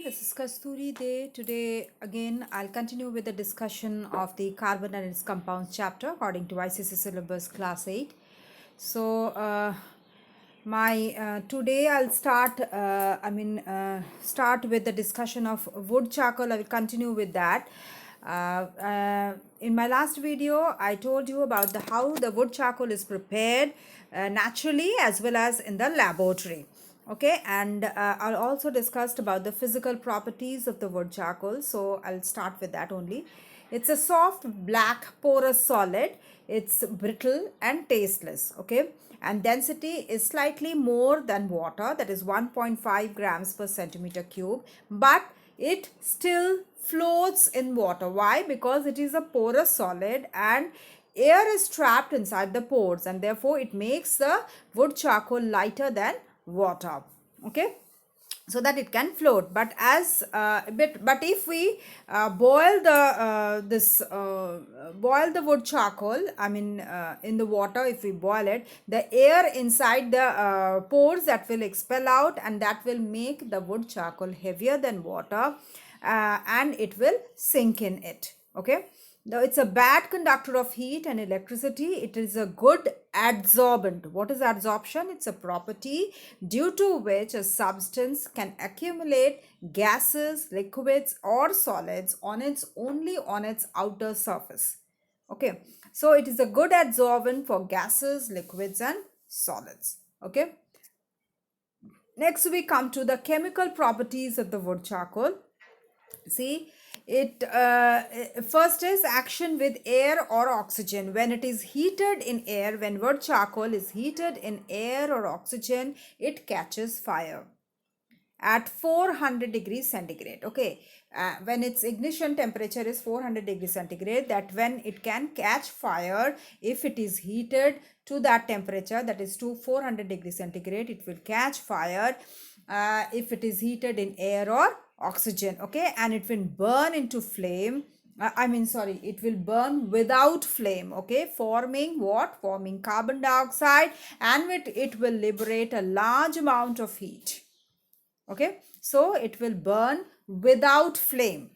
This is Kasturi Day. Today, again, I'll continue with the discussion of the carbon and its compounds chapter according to ICC syllabus class 8. So, my today I'll start with the discussion of wood charcoal. I will continue with that. In my last video, I told you about how the wood charcoal is prepared naturally as well as in the laboratory. Okay, and I'll also discussed about the physical properties of the wood charcoal. So I'll start with that only. It's a soft black porous solid. It's brittle and tasteless. Okay, and density is slightly more than water, that is 1.5 grams per centimeter cube, but it still floats in water. Why? Because it is a porous solid and air is trapped inside the pores, and therefore it makes the wood charcoal lighter than water. Okay, so that it can float. But as but if we boil the wood charcoal, in the water, if we boil it, the air inside the pores that will expel out, and that will make the wood charcoal heavier than water, and it will sink in it. Okay, now it's a bad conductor of heat and electricity. It is a good adsorbent. What is adsorption? It's a property due to which a substance can accumulate gases, liquids, or solids on its outer surface. Okay, so it is a good adsorbent for gases, liquids, and solids. Okay, next we come to the chemical properties of the wood charcoal. See, it first is action with air or oxygen. When it is heated in air, when wood charcoal is heated in air or oxygen, it catches fire at 400 degrees centigrade. Okay, when its ignition temperature is 400 degrees centigrade, that when it can catch fire, if it is heated to that temperature, that is to 400 degrees centigrade, it will catch fire if it is heated in air or oxygen. Okay, and it will burn into flame. It will burn without flame. Okay, forming what? Forming carbon dioxide, and it will liberate a large amount of heat. Okay, so it will burn without flame.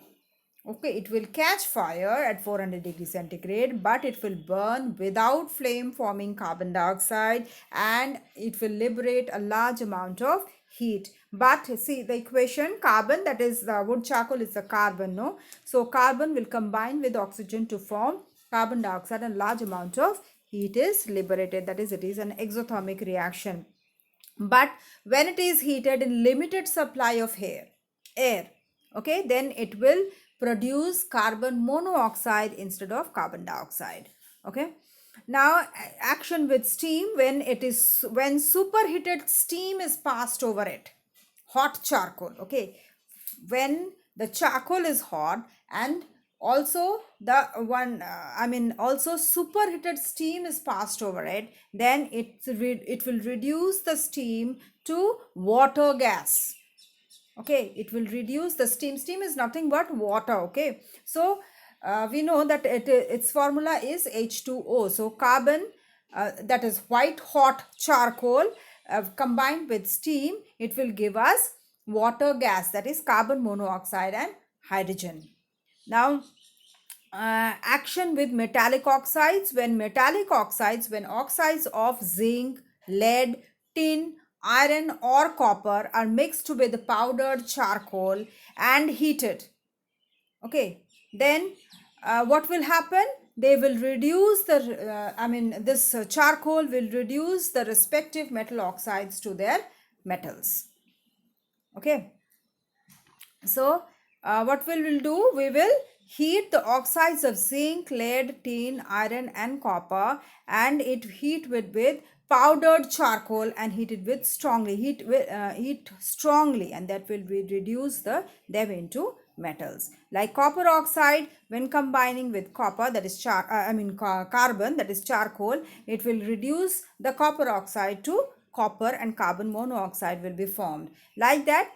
Okay, it will catch fire at 400 degrees centigrade, but it will burn without flame, forming carbon dioxide, and it will liberate a large amount of heat. But see the equation, carbon, that is the wood charcoal is the carbon, no? So carbon will combine with oxygen to form carbon dioxide, and large amount of heat is liberated. That is, it is an exothermic reaction. But when it is heated in limited supply of air, okay, then it will produce carbon monoxide instead of carbon dioxide. Okay, now action with steam, when superheated steam is passed over it, hot charcoal. Okay, when the charcoal is hot, and also also superheated steam is passed over it, then it will reduce the steam to water gas. Okay, it will reduce the steam is nothing but water. Okay, so we know that its formula is H2O. So carbon, that is white hot charcoal, combined with steam, it will give us water gas, that is carbon monoxide and hydrogen. Now action with metallic oxides, when oxides of zinc, lead, tin, iron, or copper are mixed with powdered charcoal and heated. Okay, then what will happen? They will reduce this charcoal will reduce the respective metal oxides to their metals. Okay, so what we will do? We will heat the oxides of zinc, lead, tin, iron, and copper, and it heat with powdered charcoal, and heated with strongly heat strongly, and that will reduce them into metals. Like copper oxide, when combining with copper, that is carbon, that is charcoal, it will reduce the copper oxide to copper, and carbon monoxide will be formed. Like that,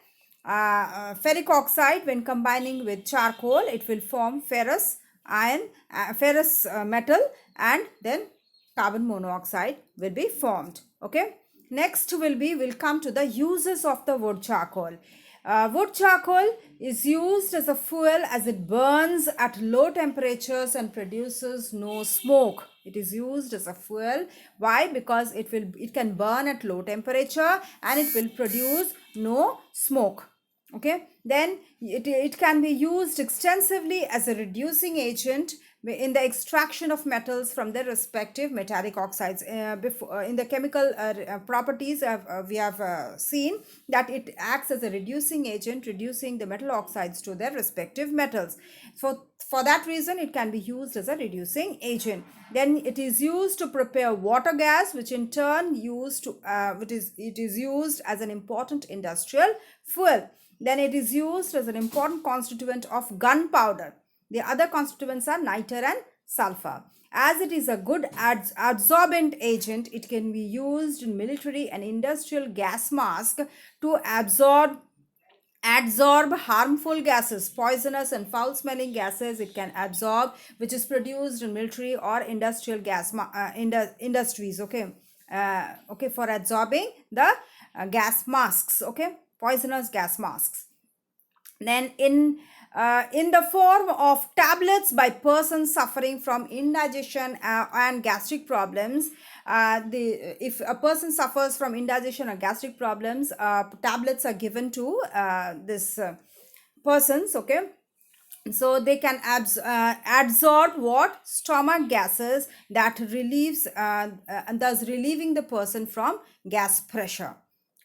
ferric oxide, when combining with charcoal, it will form ferrous metal, and then carbon monoxide will be formed. Okay, next we'll come to the uses of the wood charcoal. Wood charcoal is used as a fuel as it burns at low temperatures and produces no smoke. It is used as a fuel. Why? Because it can burn at low temperature and it will produce no smoke. Okay, then it can be used extensively as a reducing agent in the extraction of metals from their respective metallic oxides. In the chemical properties, we have seen that it acts as a reducing agent, reducing the metal oxides to their respective metals. So for that reason, it can be used as a reducing agent. Then it is used to prepare water gas, which in turn it is used as an important industrial fuel. Then it is used as an important constituent of gunpowder. The other constituents are nitre and sulfur. As it is a good adsorbent agent, it can be used in military and industrial gas mask to absorb harmful gases, poisonous and foul smelling gases. It can absorb, which is produced in military or industrial industries. Okay, for absorbing the gas masks. Okay, poisonous gas masks. Then in the form of tablets by persons suffering from indigestion and gastric problems. If a person suffers from indigestion or gastric problems, tablets are given to this persons. Okay, so they can absorb what stomach gases that relieves and thus relieving the person from gas pressure.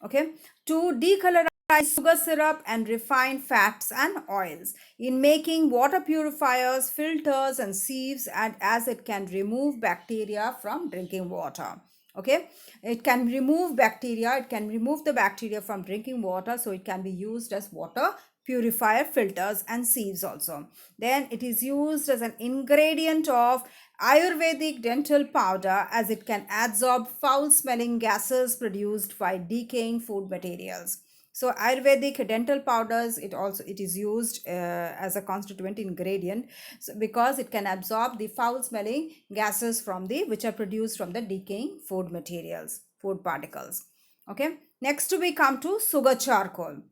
Okay, to decolorize sugar syrup and refined fats and oils, in making water purifiers, filters and sieves, and as it can remove bacteria from drinking water. Okay, it can remove bacteria, it can remove the bacteria from drinking water, so it can be used as water purifier, filters and sieves also. Then it is used as an ingredient of Ayurvedic dental powder, as it can absorb foul smelling gases produced by decaying food materials. So Ayurvedic dental powders, it is used as a constituent ingredient, because it can absorb the foul smelling gases from which are produced from the decaying food materials, food particles. Okay, next we come to sugar charcoal.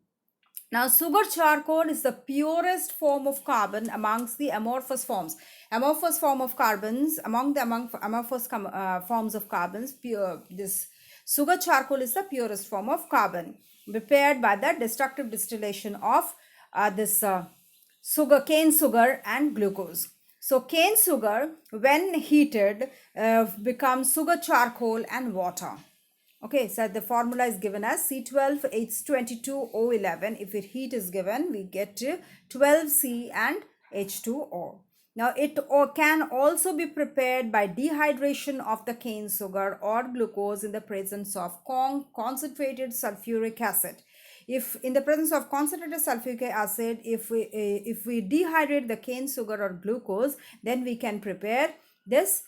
Now, sugar charcoal is the purest form of carbon amongst the amorphous forms. Amorphous form of carbons, among amorphous forms of carbons, this sugar charcoal is the purest form of carbon, prepared by the destructive distillation of this cane sugar and glucose. So cane sugar, when heated, becomes sugar charcoal and water. Okay, so the formula is given as C12H22O11. If heat is given, we get 12C and H2O. Now, it can also be prepared by dehydration of the cane sugar or glucose in the presence of concentrated sulfuric acid. If in the presence of concentrated sulfuric acid, if we dehydrate the cane sugar or glucose, then we can prepare this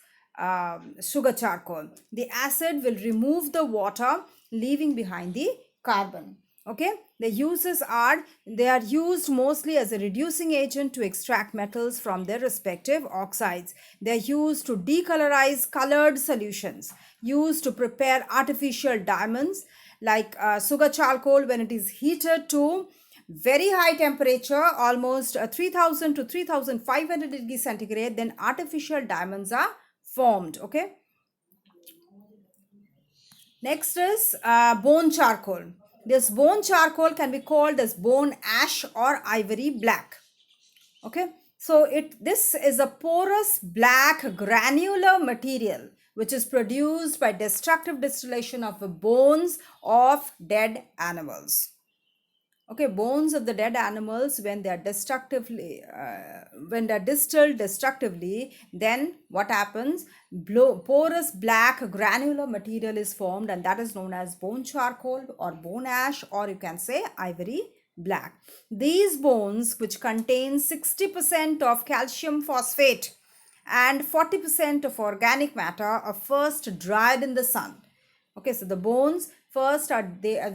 sugar charcoal. The acid will remove the water, leaving behind the carbon. Okay, the uses are, they are used mostly as a reducing agent to extract metals from their respective oxides. They are used to decolorize colored solutions, used to prepare artificial diamonds. Like sugar charcoal, when it is heated to very high temperature, almost 3000 to 3500 degrees centigrade, then artificial diamonds are formed. Okay, next is bone charcoal. This bone charcoal can be called as bone ash or ivory black. Okay, so this is a porous black granular material which is produced by destructive distillation of the bones of dead animals. Okay, bones of the dead animals, when they are distilled destructively, then what happens? Porous black granular material is formed, and that is known as bone charcoal or bone ash, or you can say ivory black. These bones, which contain 60% of calcium phosphate and 40% of organic matter, are first dried in the sun. Okay, so the bones first are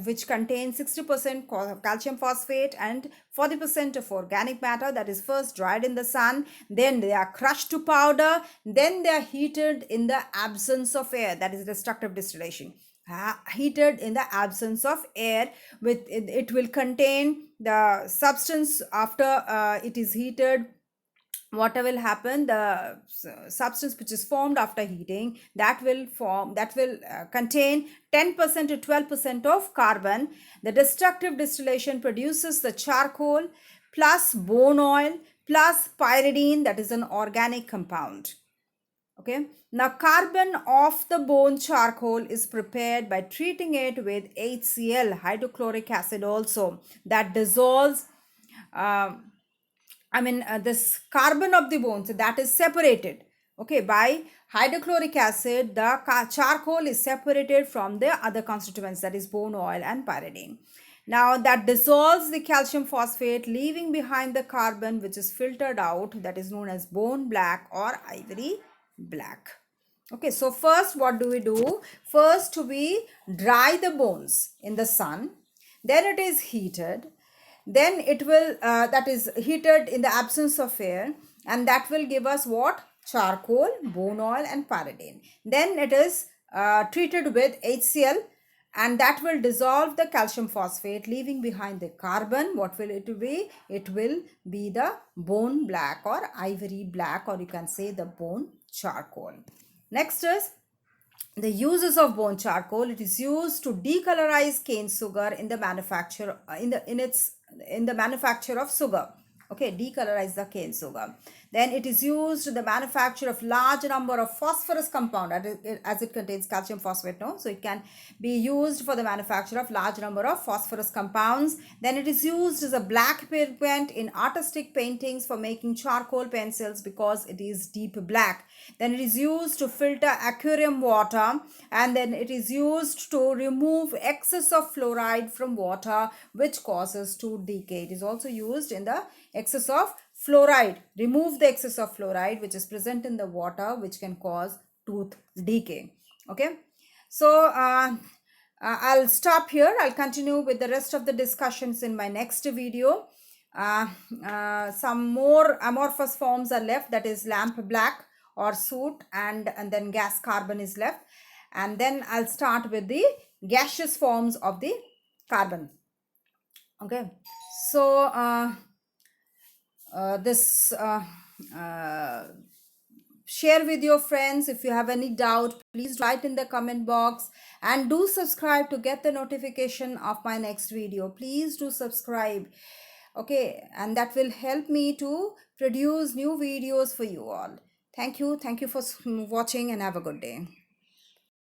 which contain 60% calcium phosphate and 40% of organic matter, that is first dried in the sun, then they are crushed to powder, then they are heated in the absence of air, that is destructive distillation. heated in the absence of air. With it will contain the substance after it is heated. What will happen, the substance which is formed after heating, that will contain 10% to 12% of carbon. The destructive distillation produces the charcoal plus bone oil plus pyridine, that is an organic compound. Okay, now carbon of the bone charcoal is prepared by treating it with HCl, hydrochloric acid, also that dissolves this carbon of the bone, so that is separated. Okay, by hydrochloric acid, the charcoal is separated from the other constituents, that is bone oil and pyridine. Now that dissolves the calcium phosphate, leaving behind the carbon, which is filtered out, that is known as bone black or ivory black. Okay, so first what do we do? First we dry the bones in the sun, then it is heated, then it will that is heated in the absence of air, and that will give us what? Charcoal, bone oil and pyridine. Then it is treated with HCl, and that will dissolve the calcium phosphate, leaving behind the carbon. What will it be? It will be the bone black or ivory black, or you can say the bone charcoal. Next is the uses of bone charcoal. It is used to decolorize cane sugar in the manufacture in the manufacture of sugar. Okay, decolorize the cane sugar. Then it is used in the manufacture of large number of phosphorus compound, as it contains calcium phosphate, no? So it can be used for the manufacture of large number of phosphorus compounds. Then it is used as a black pigment in artistic paintings for making charcoal pencils, because it is deep black. Then it is used to filter aquarium water, and then it is used to remove excess of fluoride from water, which causes to decay. It is also used in the excess of fluoride, remove the excess of fluoride which is present in the water, which can cause tooth decay. Okay, so I'll stop here. I'll continue with the rest of the discussions in my next video. Some more amorphous forms are left, that is lamp black or soot, and then gas carbon is left, and then I'll start with the gaseous forms of the carbon. Okay, so share with your friends. If you have any doubt, please write in the comment box, and do subscribe to get the notification of my next video. Please do subscribe. Okay, and that will help me to produce new videos for you all. Thank you for watching, and have a good day.